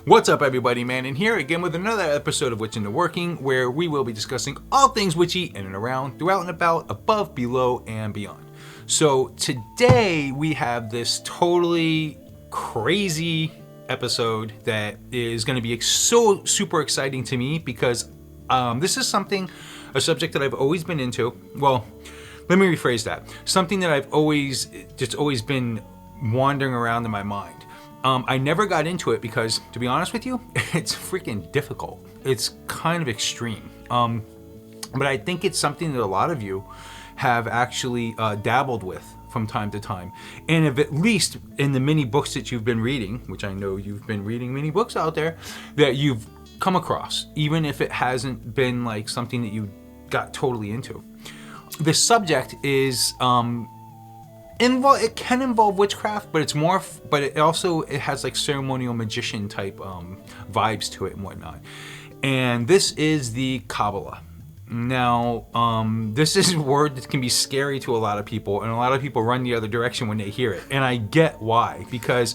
What's up, everybody? Mannun here again with another episode of Witch in the Working, where we will be discussing all things witchy in and around, throughout and about, above, below, and beyond. So today we have this totally crazy episode that is going to be so super exciting to me because this is a subject that I've always been into. Well, let me rephrase that. Something that I've always been wandering around in my mind. I never got into it because, to be honest with you, it's freaking difficult. It's kind of extreme. But I think it's something that a lot of you have actually dabbled with from time to time. And if at least in the many books that you've been reading, which I know you've been reading many books out there, that you've come across, even if it hasn't been like something that you got totally into. This subject is... it can involve witchcraft, but it has like ceremonial magician type vibes to it and whatnot. And this is the Qabbalah. Now, this is a word that can be scary to a lot of people, and a lot of people run the other direction when they hear it. And I get why, because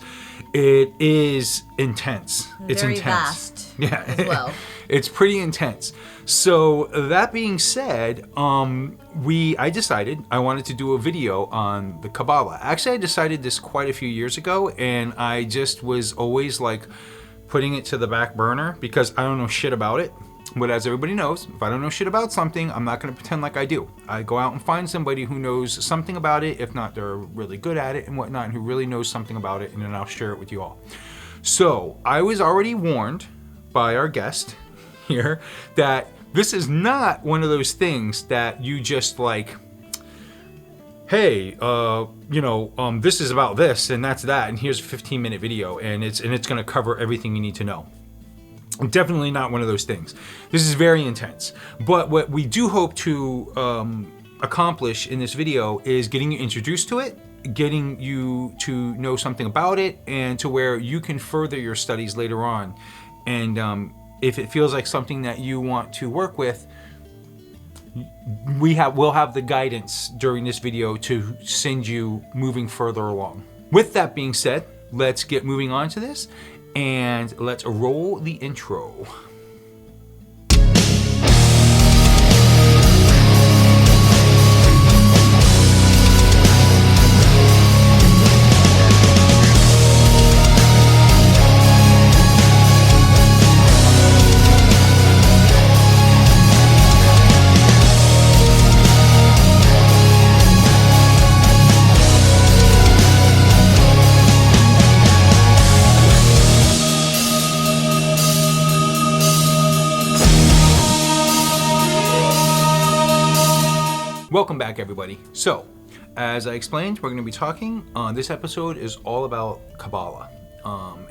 it is intense. It's very intense. Vast. Yeah, as well. It's pretty intense. So that being said, I decided I wanted to do a video on the Qabbalah. Actually, I decided this quite a few years ago, and I just was always like putting it to the back burner because I don't know shit about it. But as everybody knows, if I don't know shit about something, I'm not going to pretend like I do. I go out and find somebody who knows something about it. If not, they're really good at it and whatnot, and who really knows something about it, and then I'll share it with you all. So I was already warned by our guest here that this is not one of those things that you just like, hey, this is about this and that's that, and here's a 15-minute video, and it's going to cover everything you need to know. Definitely not one of those things. This is very intense. But what we do hope to accomplish in this video is getting you introduced to it, getting you to know something about it, and to where you can further your studies later on. And if it feels like something that you want to work with, we'll have the guidance during this video to send you moving further along. With that being said, let's get moving on to this. And let's roll the intro. Welcome back, everybody. So, as I explained, we're going to be talking. This episode is all about Qabbalah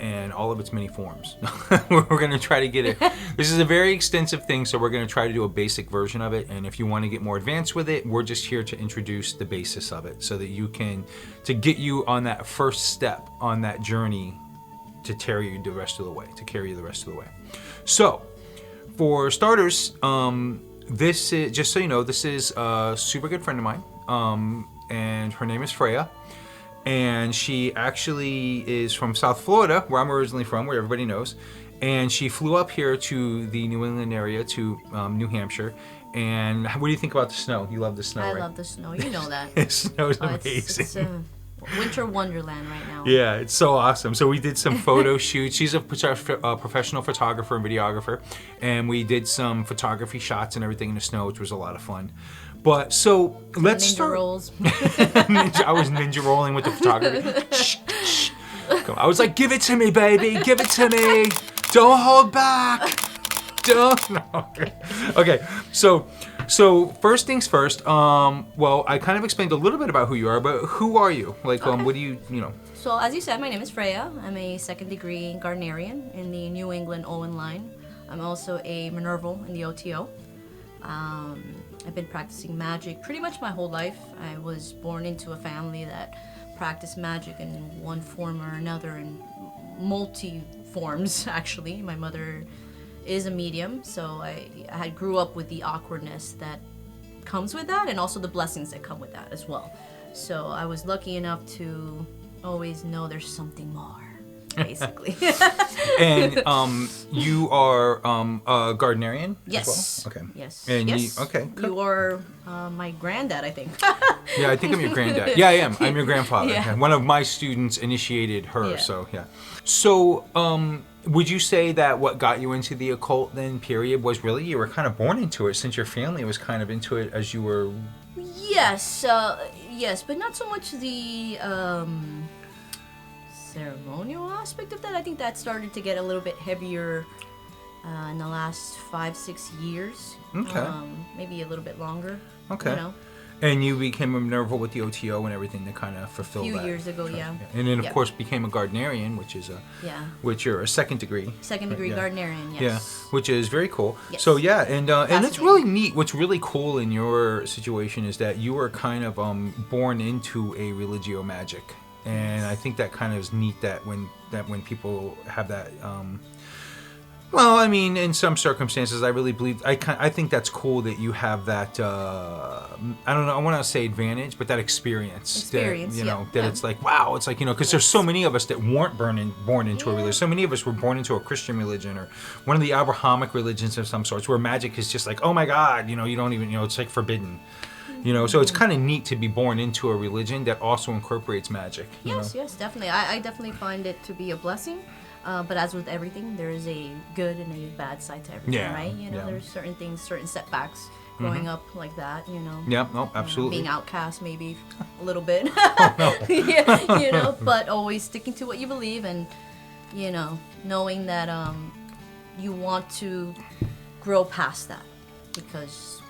and all of its many forms. We're going to try to get it. This is a very extensive thing, so we're going to try to do a basic version of it. And if you want to get more advanced with it, we're just here to introduce the basis of it, so that to get you on that first step on that journey to carry you the rest of the way. So, for starters, this is, just so you know, this is a super good friend of mine, and her name is Freya, and she actually is from South Florida, where I'm originally from, where everybody knows, and she flew up here to the New England area, to New Hampshire. And what do you think about the snow? You love the snow, right? I love the snow. You know that. The snow is amazing. It's winter wonderland right now. Yeah, it's so awesome. So we did some photo shoots. She's a professional photographer and videographer, and we did some photography shots and everything in the snow, which was a lot of fun. But so let's ninja start. Rolls. I was ninja rolling with the photography. I was like, "Give it to me, baby. Give it to me. Don't hold back. Don't." No. Okay. So first things first, well, I kind of explained a little bit about who you are, but who are you? Like, Okay. What do you know? So, as you said, my name is Freya. I'm a second-degree Gardnerian in the New England Owen line. I'm also a Minerval in the OTO. I've been practicing magic pretty much my whole life. I was born into a family that practiced magic in one form or another, in multi-forms, actually. My mother is a medium, so I grew up with the awkwardness that comes with that, and also the blessings that come with that as well. So I was lucky enough to always know there's something more. basically. And you are a Gardnerian Yes. as well? Okay. Yes. And yes. okay, good. You are my granddad, I think. Yeah, I think I'm your granddad. Yeah, I am. I'm your grandfather. Yeah. Yeah. One of my students initiated her, Yeah. so yeah. So, would you say that what got you into the occult then, period, was really you were kind of born into it since your family was kind of into it as you were... Yes, yes, but not so much the ceremonial aspect of that. I think that started to get a little bit heavier in the last 5-6 years. Okay. Maybe a little bit longer. Okay. You know? And you became a Minerval with the OTO and everything to kind of fulfill A few that. years ago, yeah. And then, of Yep. course, became a Gardnerian, which is which you're a second degree. Second degree Yeah. Gardnerian, yes. Yeah, which is very cool. Yes. So yeah, and it's Fascinating. really neat. What's really cool in your situation is that you were kind of born into a religio magic, and I think that kind of is neat that when people have that. Well, I mean, in some circumstances, I really believe I think that's cool that you have that. I don't know. I want to say advantage, but that experience. That, you know, that it's like wow. It's like because there's so many of us that weren't born into a religion. So many of us were born into a Christian religion or one of the Abrahamic religions of some sorts, where magic is just like, oh my God, you don't even, it's like forbidden. So it's kind of neat to be born into a religion that also incorporates magic. Yes, yes, definitely. I definitely find it to be a blessing. But as with everything, there is a good and a bad side to everything, Yeah, right? yeah. There's certain things, certain setbacks growing up like that, Yeah, no, absolutely. Being outcast maybe a little bit. Oh, yeah, but always sticking to what you believe and, knowing that you want to grow past that because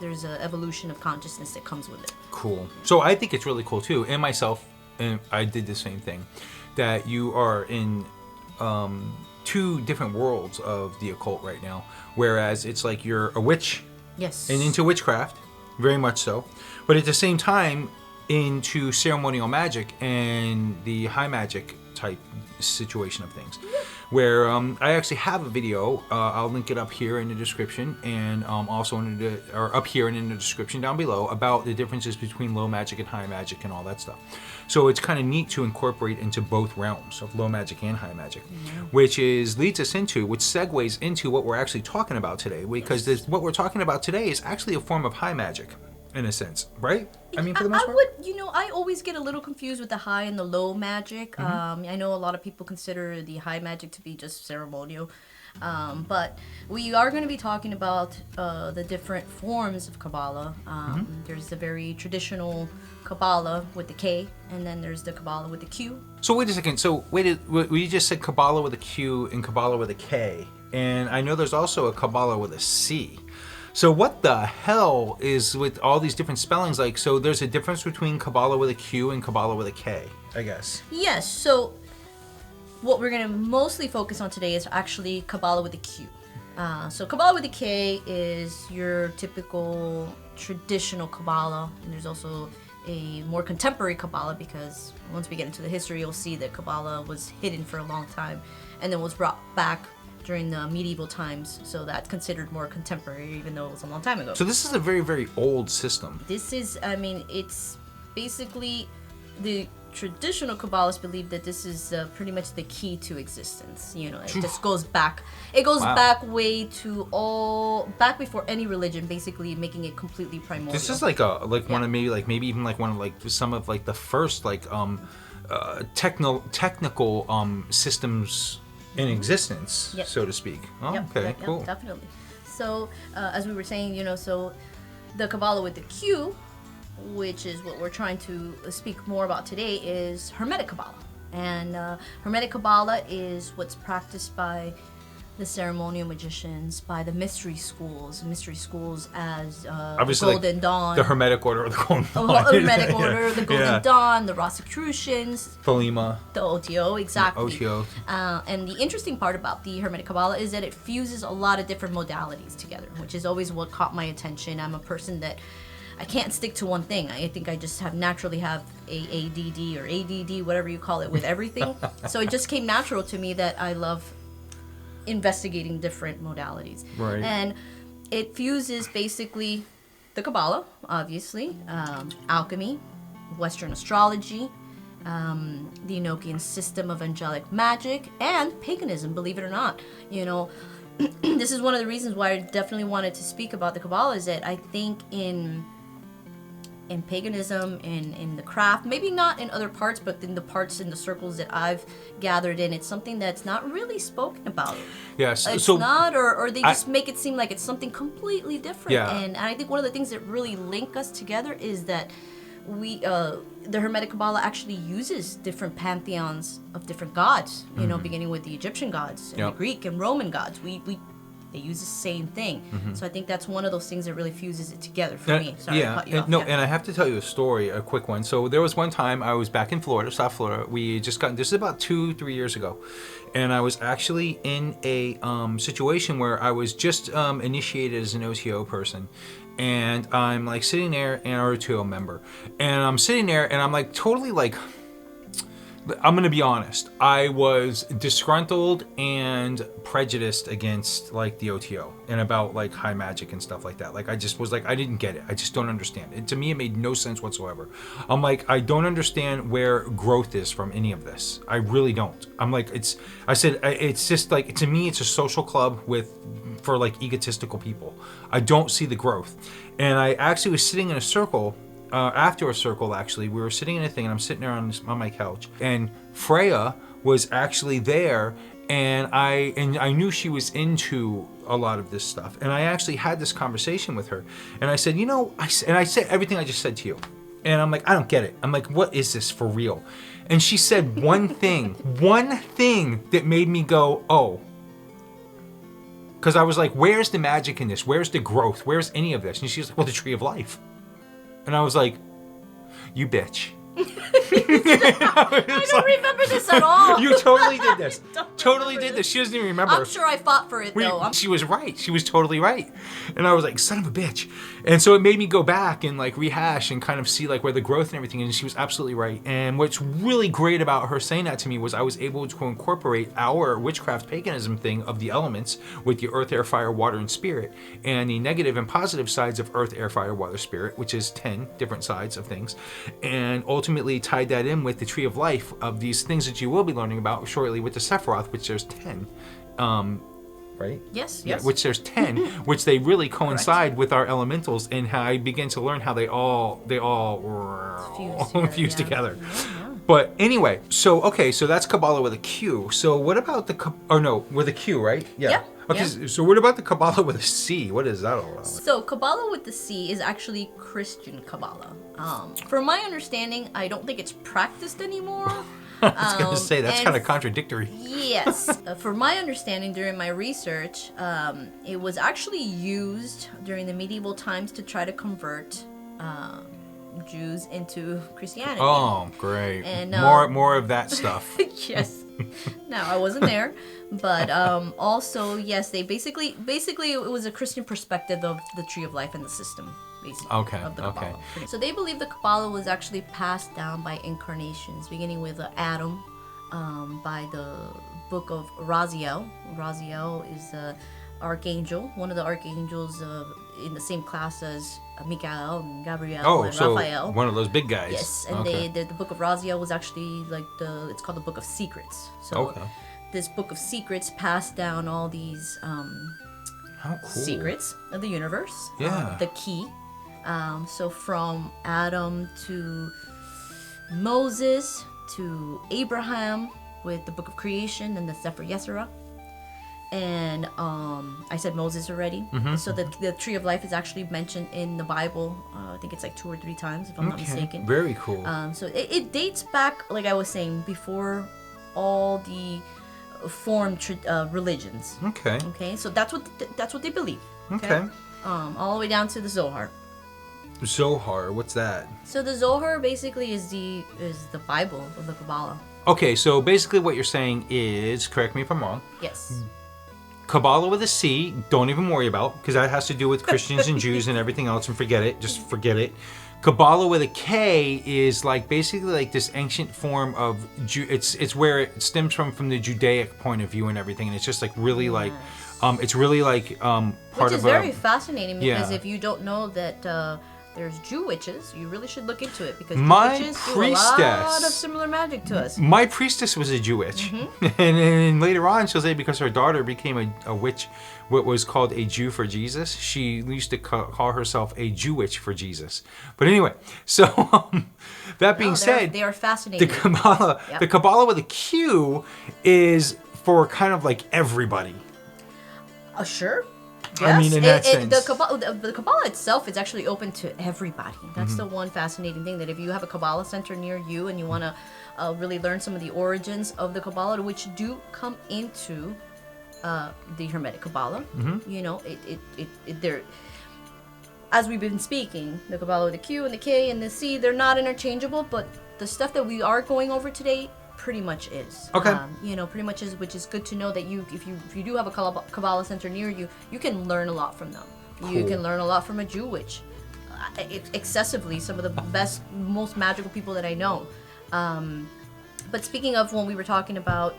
there's an evolution of consciousness that comes with it. Cool. So I think it's really cool too, and myself, and I did the same thing, that you are in two different worlds of the occult right now. Whereas it's like you're a witch, Yes. and into witchcraft, very much so, but at the same time into ceremonial magic and the high magic type situation of things. Where I actually have a video, I'll link it up here in the description, and also up here and in the description down below about the differences between low magic and high magic and all that stuff. So it's kind of neat to incorporate into both realms of low magic and high magic, which leads us into, which segues into what we're actually talking about today, because what we're talking about today is actually a form of high magic, in a sense, right? I mean, for the most part. I always get a little confused with the high and the low magic. I know a lot of people consider the high magic to be just ceremonial. But we are going to be talking about the different forms of Qabbalah. There's the very traditional Qabbalah with the K, and then there's the Qabbalah with the Q. So wait a second. So we just said Qabbalah with a Q and Qabbalah with a K. And I know there's also a Qabbalah with a C. So what the hell is with all these different spellings? Like, so there's a difference between Qabbalah with a Q and Qabbalah with a K, I guess. Yes, so what we're going to mostly focus on today is actually Qabbalah with a Q. So Qabbalah with a K is your typical traditional Qabbalah, and there's also a more contemporary Qabbalah, because once we get into the history, you'll see that Qabbalah was hidden for a long time and then was brought back during the medieval times, so that's considered more contemporary, even though it was a long time ago. So this is a very, very old system. This is, it's basically the traditional Kabbalists believe that this is pretty much the key to existence. It just goes back. It goes back way to back before any religion, basically making it completely primordial. This is like one of maybe even like one of some of like the first technical systems in existence, so to speak. Oh, okay, cool. Definitely. So, as we were saying, so the Qabbalah with the Q, which is what we're trying to speak more about today, is Hermetic Qabbalah. And Hermetic Qabbalah is what's practiced by the ceremonial magicians, by the mystery schools as obviously, the Golden Dawn. The Hermetic Order of the Golden Dawn. The Hermetic Order, the Golden Dawn, the Rosicrucians. Thelema. The OTO, exactly. OTO. And the interesting part about the Hermetic Qabbalah is that it fuses a lot of different modalities together, which is always what caught my attention. I'm a person that I can't stick to one thing. I think I just naturally have ADD or ADD, whatever you call it, with everything. So it just came natural to me that I love investigating different modalities. Right. And it fuses basically the Qabbalah, obviously, alchemy, Western astrology, the Enochian system of angelic magic, and paganism, believe it or not. You know, this is one of the reasons why I definitely wanted to speak about the Kabbalah, is that I think in paganism, in the craft, maybe not in other parts, but in the parts in the circles that I've gathered in, it's something that's not really spoken about. Yes, it's not, or they just make it seem like it's something completely different. Yeah. And I think one of the things that really link us together is that the Hermetic Qabala actually uses different pantheons of different gods, you know, beginning with the Egyptian gods and the Greek and Roman gods. They use the same thing. So I think that's one of those things that really fuses it together for me. Sorry, I cut you off. No, and I have to tell you a story, a quick one. So there was one time I was back in Florida, South Florida. We just got, this is about 2-3 years ago. And I was actually in a situation where I was just initiated as an OTO person. And I'm like sitting there, an OTO member. And I'm sitting there and I'm like totally like, I'm going to be honest. I was disgruntled and prejudiced against like the OTO and about like high magic and stuff like that. Like I just was like, I didn't get it. I just don't understand it. To me, it made no sense whatsoever. I'm like, I don't understand where growth is from any of this. I really don't. I'm like, it's just like, to me, it's a social club for like egotistical people. I don't see the growth. And I actually was sitting in a circle. After a circle, actually, we were sitting in a thing, and I'm sitting there on my couch, and Freya was actually there, and I knew she was into a lot of this stuff, and I actually had this conversation with her, and I said, you know, I said everything I just said to you, and I'm like, I don't get it. I'm like, what is this for real? And she said one thing that made me go, oh. Because I was like, where's the magic in this? Where's the growth? Where's any of this? And she's like, well, the tree of life. And I was like, you bitch. I don't remember this at all. You totally did this. Totally did this. She doesn't even remember. I'm sure I fought for it, though. She was right. She was totally right. And I was like, son of a bitch. And so it made me go back and like rehash and kind of see like where the growth and everything is. And she was absolutely right. And what's really great about her saying that to me was I was able to incorporate our witchcraft paganism thing of the elements with the earth, air, fire, water, and spirit, and the negative and positive sides of earth, air, fire, water, spirit, which is 10 different sides of things, and ultimately tied that in with the tree of life of these things that you will be learning about shortly with the Sephiroth, which there's 10. Right? Yes. Which there's 10, which they really coincide with our elementals, and how I begin to learn how they all fuse together. Yeah. But anyway, so that's Kabbalah with a Q. So what about with a Q, right? Yeah. Okay, so what about the Kabbalah with a C? What is that all about? So Kabbalah with the C is actually Christian Kabbalah. From my understanding, I don't think it's practiced anymore. I was going to say, that's kind of contradictory. Yes. For my understanding during my research, it was actually used during the medieval times to try to convert Jews into Christianity. Oh, great. And more of that stuff. Yes. No, I wasn't there. But also, yes, they basically it was a Christian perspective of the tree of life and the system. Of the Kabbalah. So they believe the Kabbalah was actually passed down by incarnations, beginning with Adam, by the book of Raziel. Raziel is the archangel, one of the archangels in the same class as Michael and Gabriel and Raphael. One of those big guys. Yes, and the book of Raziel was actually like it's called the Book of Secrets. So this Book of Secrets passed down all these secrets of the universe. Yeah. The key. So from Adam to Moses to Abraham with the Book of Creation and the Sefer Yetzirah. And I said Moses already. Mm-hmm. So the tree of life is actually mentioned in the Bible. I think it's like 2 or 3 times, if I'm not mistaken. Very cool. So it dates back, like I was saying, before all the formed religions. Okay. Okay. So that's what they believe. Okay. All the way down to the Zohar. Zohar, what's that? So the Zohar basically is the Bible of the Kabbalah. Okay, so basically what you're saying is, correct me if I'm wrong. Yes. Kabbalah with a C, don't even worry about, because that has to do with Christians and Jews and everything else, and forget it. Just forget it. Kabbalah with a K is like basically like this ancient form of it's where it stems from the Judaic point of view and everything, and it's just like really like it's really like part of which is very fascinating, because if you don't know that There's Jew witches. You really should look into it because My Jew witches priestess, do a lot of similar magic to us. My priestess was a Jew witch. And then later on, she'll say because her daughter became a witch, what was called a Jew for Jesus, she used to call herself a Jew witch for Jesus. But anyway, so that being said, they are fascinating. The Kabbalah, the Kabbalah with a Q is for kind of like everybody. Sure. Yes. I mean, in that sense. The Kabbalah itself is actually open to everybody. That's the one fascinating thing, that if you have a Kabbalah center near you and you want to really learn some of the origins of the Kabbalah, which do come into the Hermetic Qabala, you know, they're, as we've been speaking, the Kabbalah with the Q and the K and the C, they're not interchangeable, but the stuff that we are going over today pretty much is. Okay. You know, pretty much is, which is good to know that if you do have a Kabbalah center near you, you can learn a lot from them. Cool. You can learn a lot from a Jew witch. Excessively, some of the best, most magical people that I know. But speaking of when we were talking about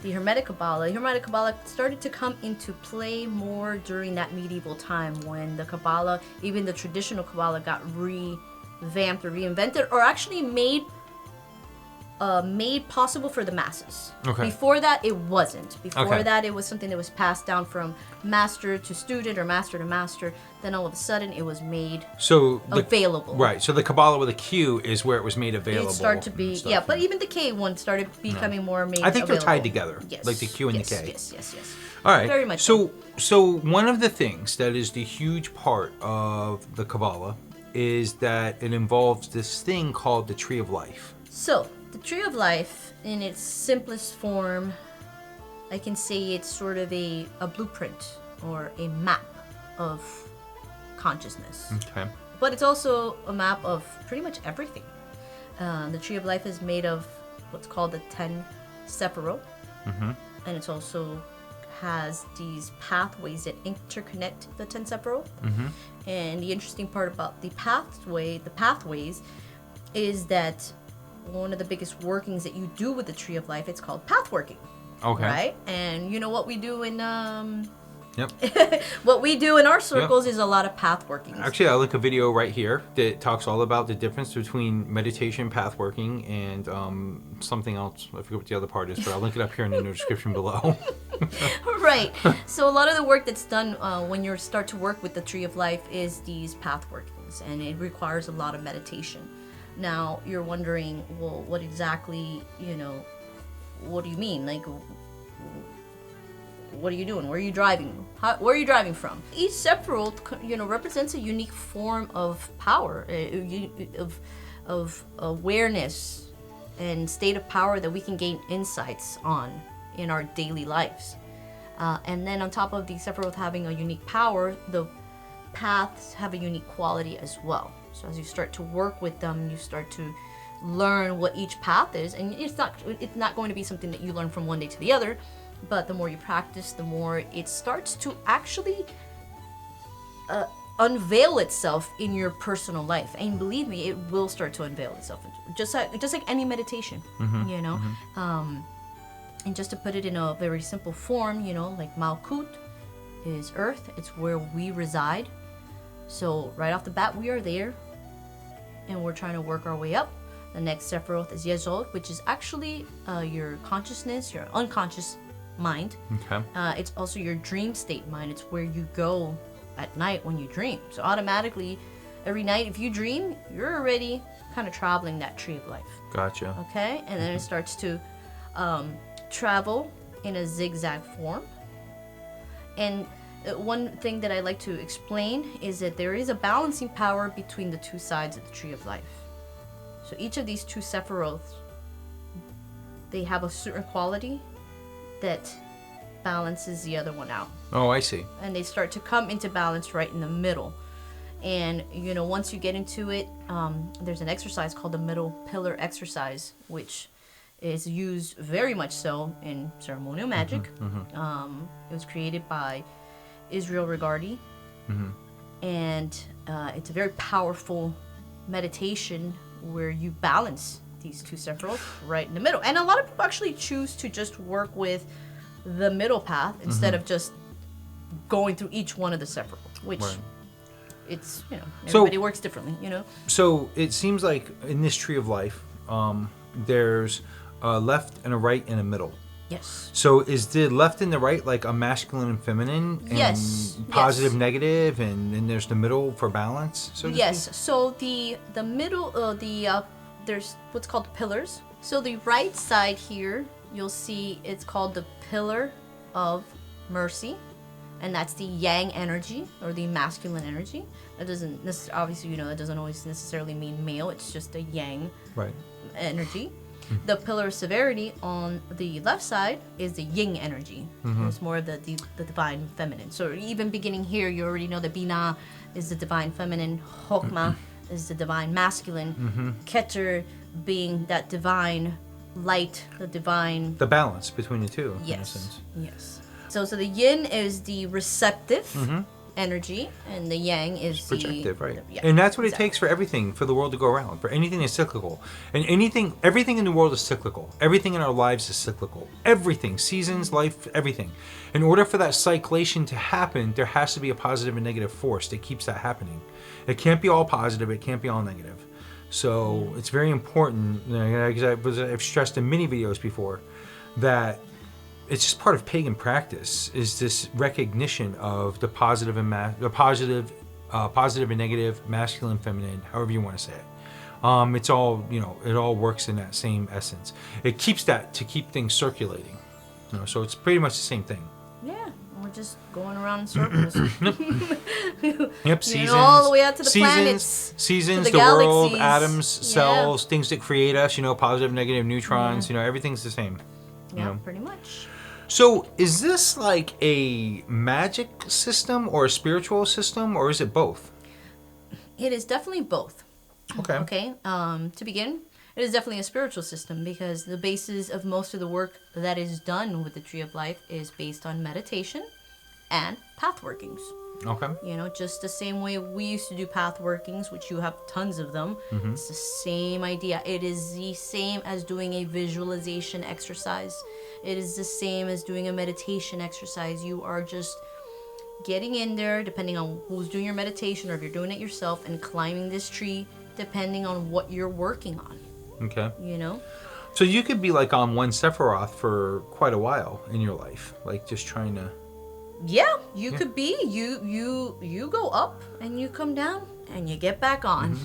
the Hermetic Qabala started to come into play more during that medieval time when the Kabbalah, even the traditional Kabbalah, got revamped or reinvented, or actually made possible for the masses. Okay. Before that, it wasn't. Before that, it was something that was passed down from master to student or master to master. Then all of a sudden, it was made available. Right. So the Kabbalah with a Q is where it was made available. It started to be, but even the K one started becoming more made available. I think they're tied together. Yes. Like the Q and the K. Yes. All right. Very much so one of the things that is the huge part of the Kabbalah is that it involves this thing called the Tree of Life. So, the Tree of Life, in its simplest form, I can say it's sort of a blueprint or a map of consciousness. Okay. But it's also a map of pretty much everything. The Tree of Life is made of what's called the 10 Sephiroth. And it also has these pathways that interconnect the 10 Sephiroth. And the interesting part about the pathways, is that one of the biggest workings that you do with the Tree of Life, it's called Pathworking. Okay. Right? And you know what we do in Yep. what we do in our circles is a lot of pathworking. Actually, I'll link a video right here that talks all about the difference between meditation, pathworking, and something else. I forget what the other part is, but I'll link it up here in the description below. Right. So a lot of the work that's done when you start to work with the Tree of Life is these pathworkings, and it requires a lot of meditation. Now, you're wondering, well, what exactly, what do you mean? Like, what are you doing? Where are you driving? Where are you driving from? Each Sephiroth, represents a unique form of power, of awareness and state of power that we can gain insights on in our daily lives. And then on top of the Sephiroth having a unique power, the paths have a unique quality as well. So as you start to work with them, you start to learn what each path is, and it's not going to be something that you learn from one day to the other, but the more you practice, the more it starts to actually unveil itself in your personal life. And believe me, it will start to unveil itself, just like any meditation, and just to put it in a very simple form, like Malkut is earth, it's where we reside. So right off the bat, we are there, and we're trying to work our way up. The next Sephiroth is Yezod, which is actually your consciousness, your unconscious mind. Okay. It's also your dream state mind. It's where you go at night when you dream. So automatically, every night, if you dream, you're already kind of traveling that Tree of Life. Gotcha. Okay? And then it starts to travel in a zigzag form. And one thing that I like to explain is that there is a balancing power between the two sides of the Tree of Life. So each of these two Sephiroths, they have a certain quality that balances the other one out. Oh, I see. And they start to come into balance right in the middle. And, once you get into it, there's an exercise called the middle pillar exercise, which is used very much so in ceremonial magic. It was created by Israel Regardie, and it's a very powerful meditation where you balance these two Sephiroth right in the middle. And a lot of people actually choose to just work with the middle path instead of just going through each one of the Sephiroth, which it's, you know, So- everybody works differently, you know. So it seems like in this tree of life, there's a left and a right and a middle. Yes. So is the left and the right like a masculine and feminine, and Yes, positive, yes. negative, and then there's the middle for balance? So to Yes. speak? So the middle, there's what's called pillars. So the right side here, you'll see it's called the pillar of mercy, and that's the yang energy or the masculine energy. That doesn't necessarily, obviously, you know, that doesn't always necessarily mean male. It's just a yang Right. energy. The pillar of severity on the left side is the yin energy. It's more of the divine feminine. So even beginning here, you already know that Bina is the divine feminine, Hokma is the divine masculine, Keter being that divine light, the divine. The balance between the two. In a Yes. sense. Yes. So the yin is the receptive energy, and the yang is Projective, right? Yeah, And that's what exactly. it takes for everything, for the world to go around, for anything that's cyclical. And everything in the world is cyclical. Everything in our lives is cyclical. Everything, seasons, life, everything. In order for that cyclation to happen, there has to be a positive and negative force that keeps that happening. It can't be all positive, it can't be all negative. So it's very important, because I've stressed in many videos before, that it's just part of pagan practice, is this recognition of the positive and positive and negative, masculine, feminine, however you want to say it. It's all, you know, it all works in that same essence. It keeps that to keep things circulating. You know, so it's pretty much the same thing. Yeah, we're just going around in circles. Yep, seasons. all the way out to the planets, seasons, to the world, galaxies. atoms, Yeah. cells, things that create us. You know, positive, negative, neutrons. You know, everything's the same. You Yeah, know. pretty much. So, is this like a magic system or a spiritual system, or is it both? It is definitely both. Okay. Okay. To begin, it is definitely a spiritual system because the basis of most of the work that is done with the Tree of Life is based on meditation and pathworkings. Okay. You know, just the same way we used to do pathworkings, which you have tons of them. It's the same idea. It is the same as doing a visualization exercise. It is the same as doing a meditation exercise. You are just getting in there, depending on who's doing your meditation or if you're doing it yourself, and climbing this tree, depending on what you're working on. Okay. You know? So you could be like on one Sephiroth for quite a while in your life, like just trying to. Yeah, you could be. You go up and you come down and you get back on.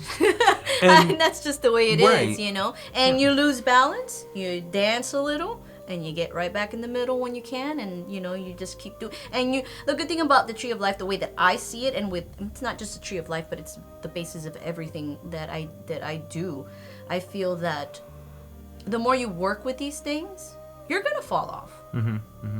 And- And that's just the way it is, Right. you know? And you lose balance, you dance a little, and you get right back in the middle when you can, and you know, you just keep doing. And you, the good thing about the Tree of Life, the way that I see it, and with, it's not just the Tree of Life, but it's the basis of everything that I do. I feel that the more you work with these things, you're gonna fall off.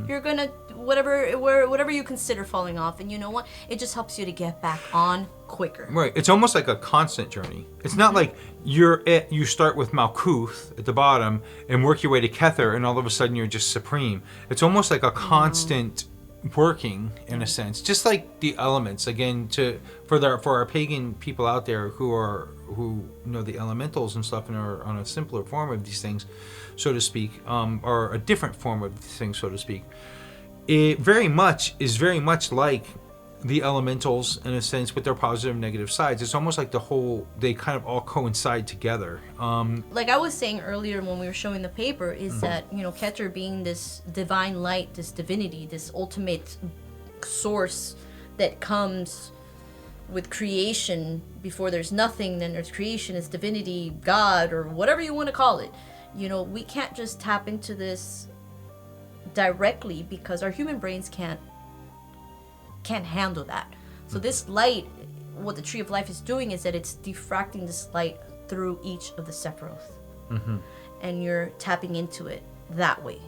You're gonna whatever you consider falling off, and you know what? It just helps you to get back on quicker. Right. It's almost like a constant journey. It's not like you start with Malkuth at the bottom and work your way to Kether, and all of a sudden you're just supreme. It's almost like a constant working in a sense, just like the elements. Again, for our pagan people out there who know the elementals and stuff and are on a simpler form of these things, so to speak, or a different form of these things, so to speak. It very much like the elementals in a sense, with their positive and negative sides. It's almost like they kind of all coincide together. Like I was saying earlier when we were showing the paper, is that, you know, Keter being this divine light, this divinity, this ultimate source that comes with creation. Before there's nothing, then there's creation, it's divinity, God, or whatever you want to call it. You know, we can't just tap into this directly because our human brains can't handle that. So this light, what the Tree of Life is doing is that it's diffracting this light through each of the Sephiroth. And you're tapping into it that way.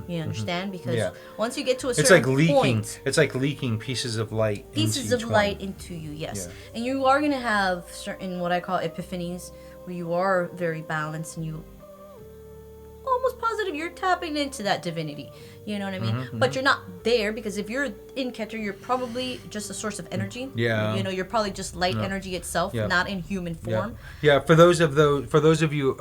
You understand? Because once you get to a certain point, it's like leaking pieces of light pieces into of each light one. into you, yes. Yeah. And you are going to have certain, what I call epiphanies, where you are very balanced and you almost positive you're tapping into that divinity. You know what I mean? But you're not there, because if you're in Keter, you're probably just a source of energy. Yeah. You know, you're probably just light energy itself, Yeah. not in human form. Yeah. For those of you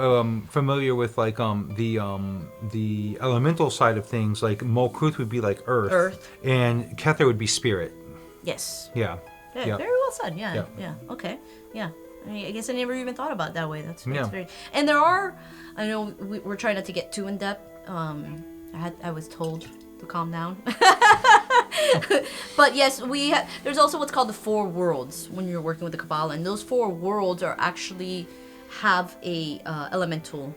familiar with like the elemental side of things, like Molkuth would be like earth, Earth. and Kether would be spirit. Yes. Yeah. Yeah, Yeah. very well well said. Yeah. Okay. Yeah. I mean, I guess I never even thought about it that way. That's very. And there are, I know we're trying not to get too in depth. I was told to calm down. But yes, there's also what's called the 4 worlds when you're working with the Kabbalah, and those 4 worlds are actually have a elemental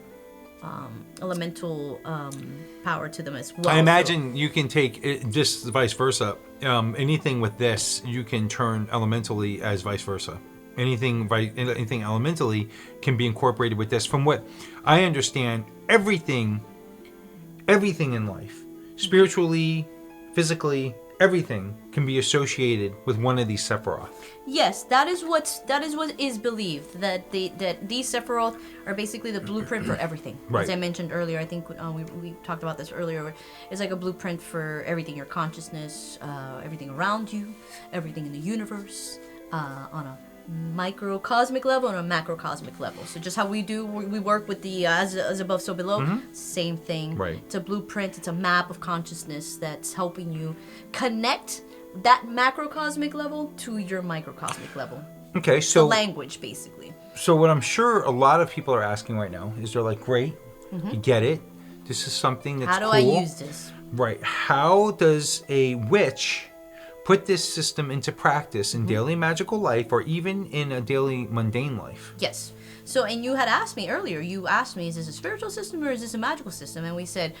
power to them as well. I imagine you can take it, just vice versa. Anything with this, you can turn elementally as vice versa. Anything elementally can be incorporated with this. From what I understand, everything in life, spiritually, physically, everything can be associated with one of these Sephiroth. Yes, that is what is believed, that these Sephiroth are basically the blueprint for everything. Right. As I mentioned earlier, I think we talked about this earlier. It's like a blueprint for everything, your consciousness, everything around you, everything in the universe, on a microcosmic level and a macrocosmic level. So just how we work with the as above, so below, same thing. Right. It's a blueprint, it's a map of consciousness that's helping you connect that macrocosmic level to your microcosmic level. Okay, so the language, basically. So what I'm sure a lot of people are asking right now is they're like, great, you get it. This is something that's cool. How do I use this? Right. How does a witch put this system into practice in daily magical life or even in a daily mundane life? Yes. So, and you had asked me earlier, is this a spiritual system or is this a magical system? And we said,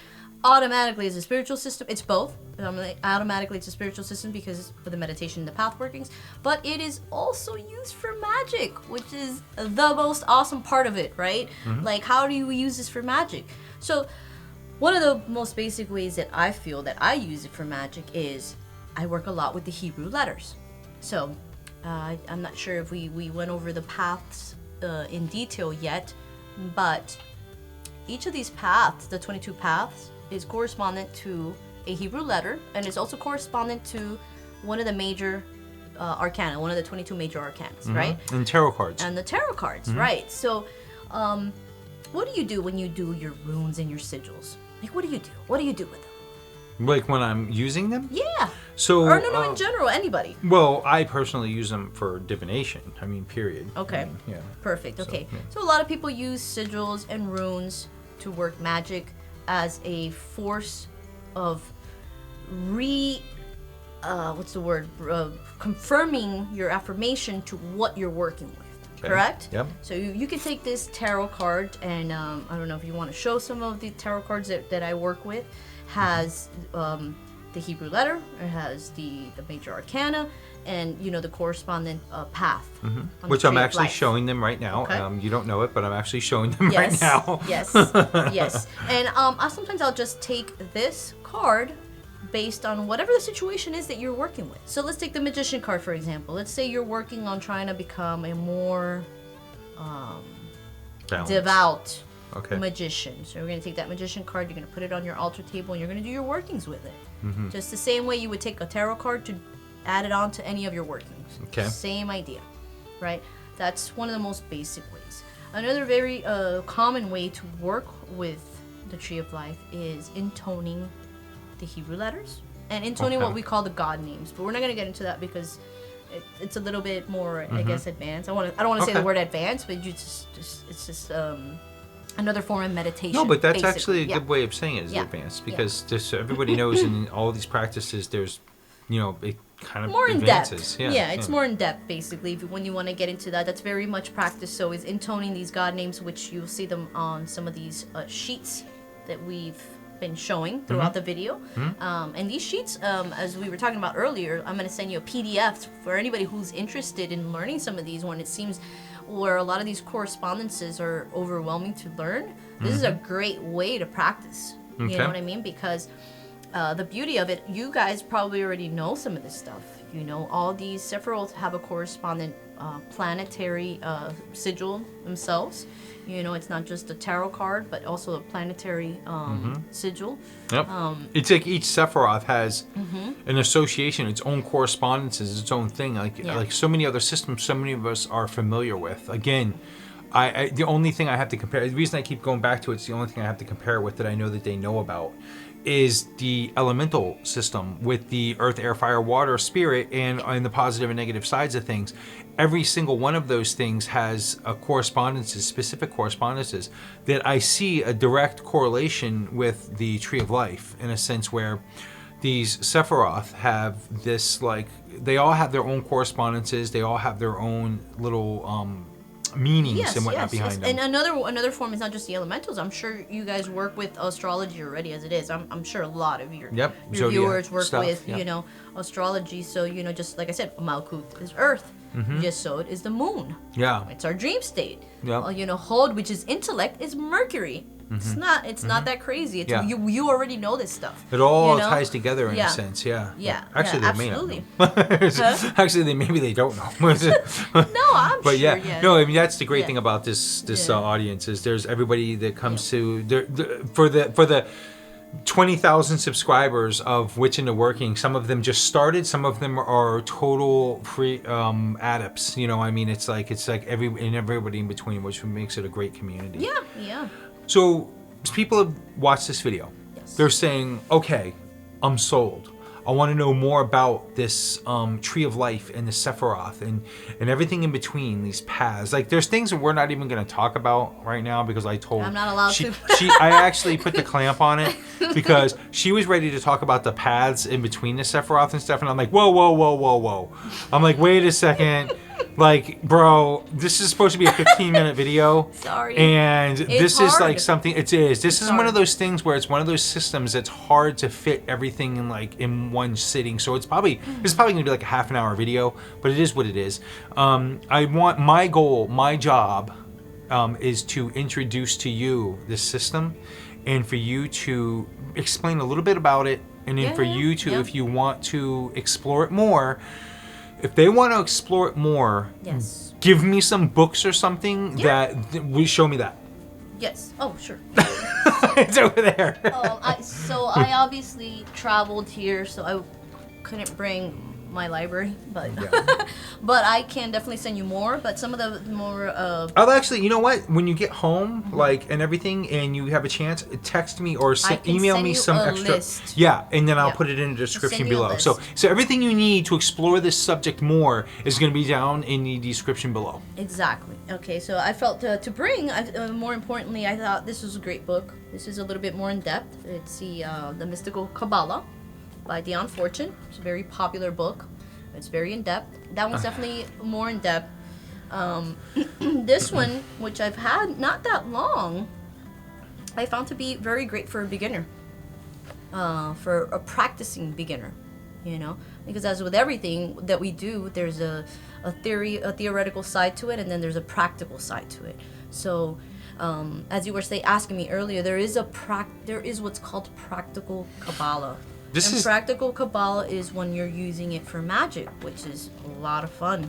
automatically it's a spiritual system. It's both. Automatically it's a spiritual system because of the meditation and the pathworkings, but it is also used for magic, which is the most awesome part of it, right? Like, how do you use this for magic? So, one of the most basic ways that I feel that I use it for magic is I work a lot with the Hebrew letters. So, I'm not sure if we went over the paths in detail yet, but each of these paths, the 22 paths, is correspondent to a Hebrew letter, and is also correspondent to one of the major arcana, one of the 22 major arcanas, right? And tarot cards. And the tarot cards, right? So, what do you do when you do your runes and your sigils? Like, what do you do? What do you do with them? Like when I'm using them? Yeah. So, or no, in general, anybody. Well, I personally use them for divination. I mean, period. Okay. I mean, yeah. Perfect. Okay. yeah. So a lot of people use sigils and runes to work magic as a force of confirming your affirmation to what you're working with. Okay. Correct? Yep. So you can take this tarot card, and I don't know if you want to show some of the tarot cards that I work with. Has the Hebrew letter, it has the major arcana, and the correspondent path. Which I'm actually showing them right now. Okay. You don't know it, but I'm actually showing them right now. Yes. And sometimes I'll just take this card based on whatever the situation is that you're working with. So let's take the Magician card, for example. Let's say you're working on trying to become a more devout magician. So we're going to take that Magician card, you're going to put it on your altar table, and you're going to do your workings with it. Just the same way you would take a tarot card to add it on to any of your workings. Okay. Same idea, right? That's one of the most basic ways. Another very common way to work with the Tree of Life is intoning the Hebrew letters and intoning what we call the God names. But we're not going to get into that because it's a little bit more, I guess, advanced. I don't want to say the word advanced, but it's just another form of meditation. No, but that's basically. actually a good way of saying it is advanced, because just so everybody knows in all these practices there's, it kind of more advances. in depth. It's more in depth basically. When you want to get into that, that's very much practice. So is intoning these God names, which you'll see them on some of these sheets that we've been showing throughout the video. And these sheets, as we were talking about earlier, I'm going to send you a PDF for anybody who's interested in learning some of these when it seems where a lot of these correspondences are overwhelming to learn. This is a great way to practice. You know what I mean? Because the beauty of it, you guys probably already know some of this stuff. All these Sephiroth have a correspondent planetary sigil themselves. It's not just a tarot card, but also a planetary sigil. Yep. It's like each Sephiroth has an association, its own correspondences, its own thing. Like so many other systems, so many of us are familiar with. Again, the only thing I have to compare, the reason I keep going back to it's the only thing I have to compare with that I know that they know about is the elemental system with the earth, air, fire, water, spirit, and the positive and negative sides of things. Every single one of those things has a correspondences, specific correspondences, that I see a direct correlation with the Tree of Life, in a sense where these Sephiroth have this, like, they all have their own correspondences, they all have their own little meanings and whatnot behind them. And another form is not just the elementals. I'm sure you guys work with astrology already as it is. I'm sure a lot of your viewers work with astrology. So just like I said, Malkuth is Earth. Yesod is the moon. Yeah, it's our dream state. Yeah. Hod, which is intellect, is Mercury. It's not that crazy. It's, you already know this stuff. It all ties together in a sense. Actually, they absolutely. may know. Actually, maybe they don't know. No, I'm but sure. No, I mean that's the great thing about this audience is there's everybody that comes to for the 20,000 subscribers of Witch into Working. Some of them just started. Some of them are total free adepts. I mean, it's like everybody in between, which makes it a great community. Yeah. So people have watched this video. Yes. They're saying, okay, I'm sold. I want to know more about this Tree of Life and the Sephiroth and everything in between, these paths. Like, there's things that we're not even going to talk about right now because I told... I'm not allowed to. I actually put the clamp on it because she was ready to talk about the paths in between the Sephiroth and stuff, and I'm like, whoa. I'm like, wait a second. Like, bro, this is supposed to be a 15-minute video. Sorry. And this hard. is like something, it is. This is hard. one of those things where it's one of those systems that's hard to fit everything in one sitting. So it's probably going to be like a half an hour video, but it is what it is. My goal, my job is to introduce to you this system and for you to explain a little bit about it. And then for you to, if you want to explore it more, if they want to explore it more, give me some books or something that will show me that. Yes. Oh, sure. It's over there. I obviously traveled here, so I couldn't bring my library, but but I can definitely send you more. But some of the more I'll actually, you know what? When you get home, like and everything, and you have a chance, text me or email me some extra. List. Yeah, and then I'll put it in the description below. So everything you need to explore this subject more is going to be down in the description below. Exactly. Okay, so I felt to bring. More importantly, I thought this was a great book. This is a little bit more in depth. It's the Mystical Qabalah by Dion Fortune. It's a very popular book. It's very in depth. That one's definitely more in depth. This one, which I've had not that long, I found to be very great for a beginner, for a practicing beginner. Because as with everything that we do, there's a theoretical side to it, and then there's a practical side to it. So, as you were asking me earlier, there is what's called practical Qabbalah. Practical Qabbalah is when you're using it for magic, which is a lot of fun.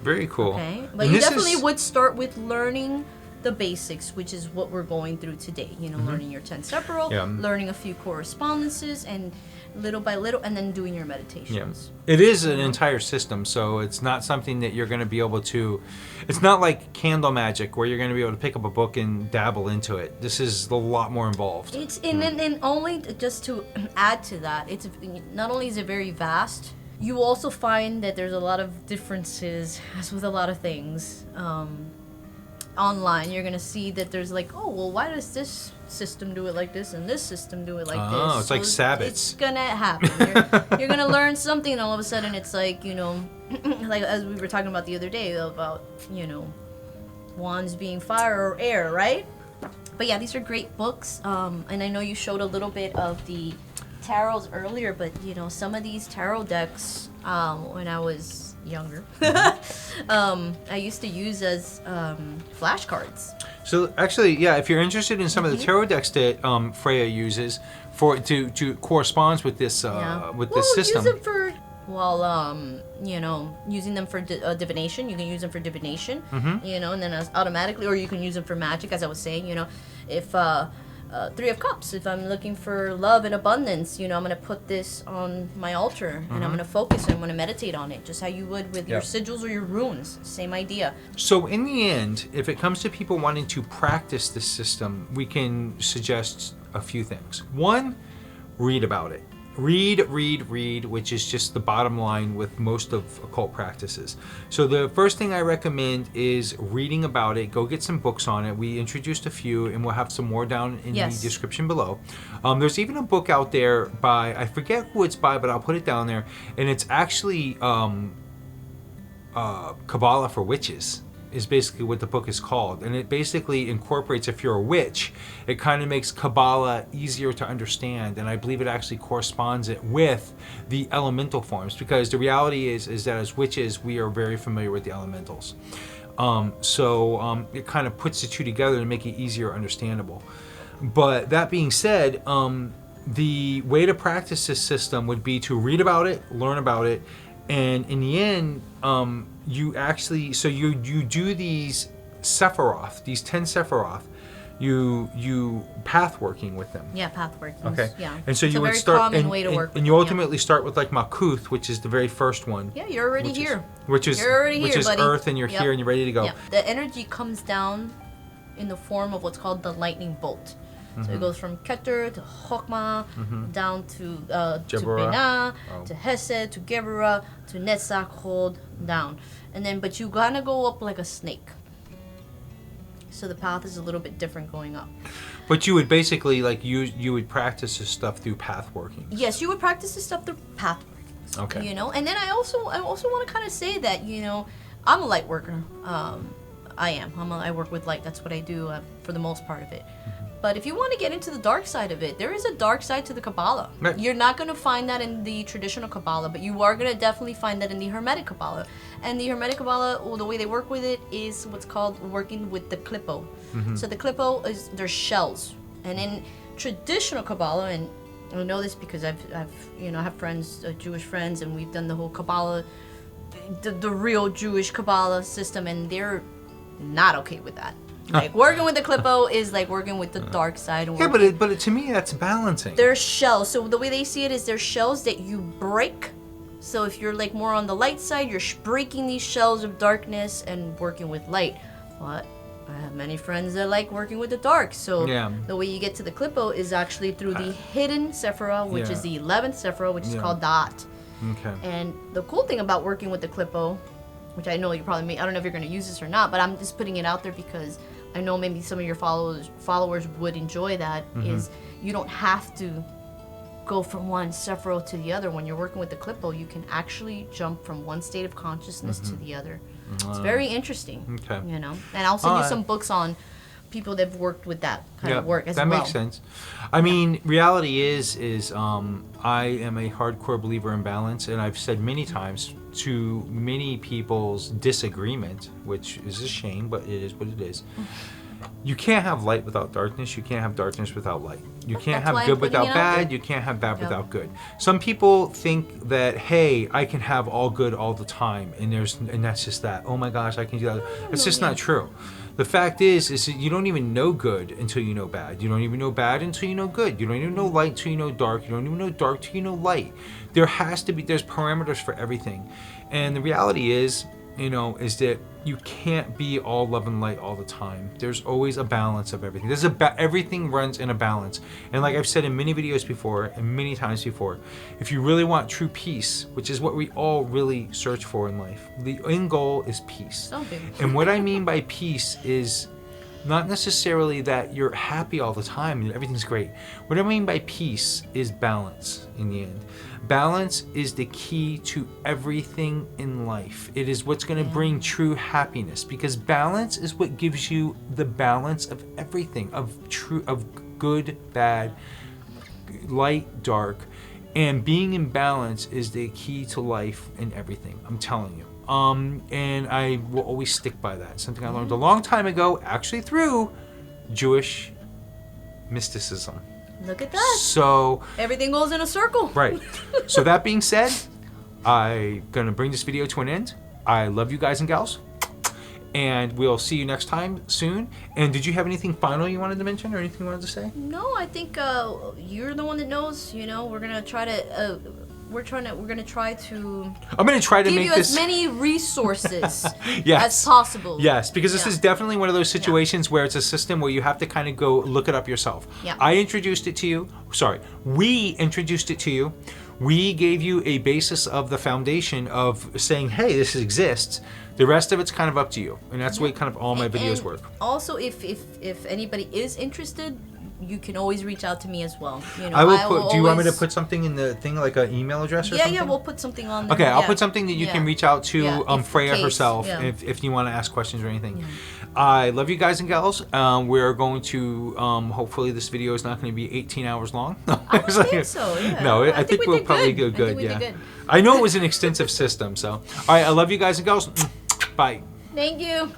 Very cool. Okay, but you definitely would start with learning the basics, which is what we're going through today. Learning your 10 separal, learning a few correspondences, and little by little, and then doing your meditations. Yeah. It is an entire system, so it's not something that you're going to be able to... It's not like candle magic where you're going to be able to pick up a book and dabble into it. This is a lot more involved. And only just to add to that, it's not only is it very vast, you also find that there's a lot of differences, as with a lot of things. Online, you're going to see that there's like, oh, well, why does this system do it like this and this system do it like this? Oh, it's like Sabbats. It's going to happen. You're going to learn something, and all of a sudden it's like, like as we were talking about the other day about, wands being fire or air, right? But yeah, these are great books. And I know you showed a little bit of the tarots earlier, but some of these tarot decks, when I was younger, I used to use as flashcards. So actually, yeah, if you're interested in some of the tarot decks that Freya uses to corresponds with this this system. Use them for using them for divination. You can use them for divination, and then automatically, or you can use them for magic, as I was saying. If 3 of Cups, if I'm looking for love and abundance, I'm going to put this on my altar, and I'm going to focus and I'm going to meditate on it, just how you would with your sigils or your runes. Same idea. So in the end, if it comes to people wanting to practice this system, we can suggest a few things. One, read about it. Read, which is just the bottom line with most of occult practices. So the first thing I recommend is reading about it. Go get some books on it. We introduced a few, and we'll have some more down in the description below. There's even a book out there by, I forget who it's by, but I'll put it down there, and it's actually Kabbalah for witches is basically what the book is called, and it basically incorporates, if you're a witch, it kind of makes Kabbalah easier to understand, and I believe it actually corresponds it with the elemental forms, because the reality is that as witches we are very familiar with the elementals. It kind of puts the two together to make it easier understandable. But that being said, the way to practice this system would be to read about it, learn about it, and in the end, you actually, so you do these Sephiroth, these 10 Sephiroth, you pathworking with them. Yeah, pathworking. Okay. Yeah. And so it's you a would very start, common way to work. And you ultimately start with like Makuth, which is the very first one. Yeah, you're already here. Which is buddy. Earth, and you're here and you're ready to go. Yeah. The energy comes down in the form of what's called the lightning bolt. So it goes from Keter to Chokmah, down to Bina, to Hesed, to Geburah, to Netzach, hold down. And then, but you gotta go up like a snake. So the path is a little bit different going up. But you would basically, like, you would practice this stuff through pathworking. Yes, you would practice this stuff through pathworking. Okay. You know, and then I also want to kind of say that, you know, I'm a light worker. I work with light. That's what I do for the most part of it. But if you want to get into the dark side of it, there is a dark side to the Qabbalah. Right. You're not going to find that in the traditional Qabbalah, but you are going to definitely find that in the Hermetic Qabbalah. And the Hermetic Qabbalah, well, the way they work with it is what's called working with the Clippo. So the Clippo is their shells. And in traditional Qabbalah, and I know this because I have friends, Jewish friends, and we've done the whole Qabbalah, the real Jewish Qabbalah system, and they're not okay with that. Like working with the Clippo is like working with the dark side. And but to me that's balancing. They're shells. So the way they see it is they're shells that you break. So if you're like more on the light side, you're breaking these shells of darkness and working with light. But I have many friends that like working with the dark. So the way you get to the Clippo is actually through the hidden Sephirah, which is the 11th Sephirah, which is called Da'at. Okay. And the cool thing about working with the Clippo, which I know you probably I don't know if you're going to use this or not, but I'm just putting it out there because I know maybe some of your followers would enjoy that, is you don't have to go from one Sephirah to the other. When you're working with the Clippo, you can actually jump from one state of consciousness to the other. It's very interesting, you know. And I'll send you some books on people that've worked with that kind of work as well. That makes sense. I mean, reality is I am a hardcore believer in balance, and I've said many times to many people's disagreement, which is a shame, but it is what it is. You can't have light without darkness. You can't have darkness without light. You can't have good without bad. You can't have bad without good. Some people think that, hey, I can have all good all the time, and that's just that. Oh my gosh, I can do that. It's just not true. The fact is that you don't even know good until you know bad. You don't even know bad until you know good. You don't even know light until you know dark. You don't even know dark till you know light. There's parameters for everything. And the reality is that you can't be all love and light all the time. There's always a balance of everything. Everything runs in a balance. And like I've said in many videos before, and many times before, if you really want true peace, which is what we all really search for in life, the end goal is peace. And what I mean by peace is not necessarily that you're happy all the time and everything's great. What I mean by peace is balance in the end. Balance is the key to everything in life. It is what's going to bring true happiness, because balance is what gives you the balance of everything, of good, bad, light, dark. And being in balance is the key to life and everything. I'm telling you. And I will always stick by that. Something I learned a long time ago, actually through Jewish mysticism. Look at that. So everything goes in a circle. Right. So that being said, I'm going to bring this video to an end. I love you guys and gals. And we'll see you next time soon. And did you have anything final you wanted to mention or anything you wanted to say? No, I think you're the one that knows. We're going to try to we're gonna try to I'm gonna try to give make you this as many resources yes. as possible. Yes, because this Yeah. is definitely one of those situations where it's a system where you have to kind of go look it up yourself. Yeah. I introduced it to you. Sorry, we introduced it to you. We gave you a basis of the foundation of saying, hey, this exists. The rest of it's kind of up to you, and that's the way kind of all my videos And work. Also, if anybody is interested, you can always reach out to me as well. You know, I will put. Do you want me to always- put something in the thing, like an email address or Yeah, something? yeah, we'll put something on there. Okay, I'll yeah. put something that you can Yeah. reach out to Yeah, if Freya case, herself yeah. if you want to ask questions or anything. I love you guys and gals. We're going to hopefully this video is not going to be 18 hours long. I don't think so. Yeah. No, I think we we'll did probably good. go I good. think we Yeah. did good. I know it was an extensive system. So, all right, I love you guys and gals. Bye. Thank you.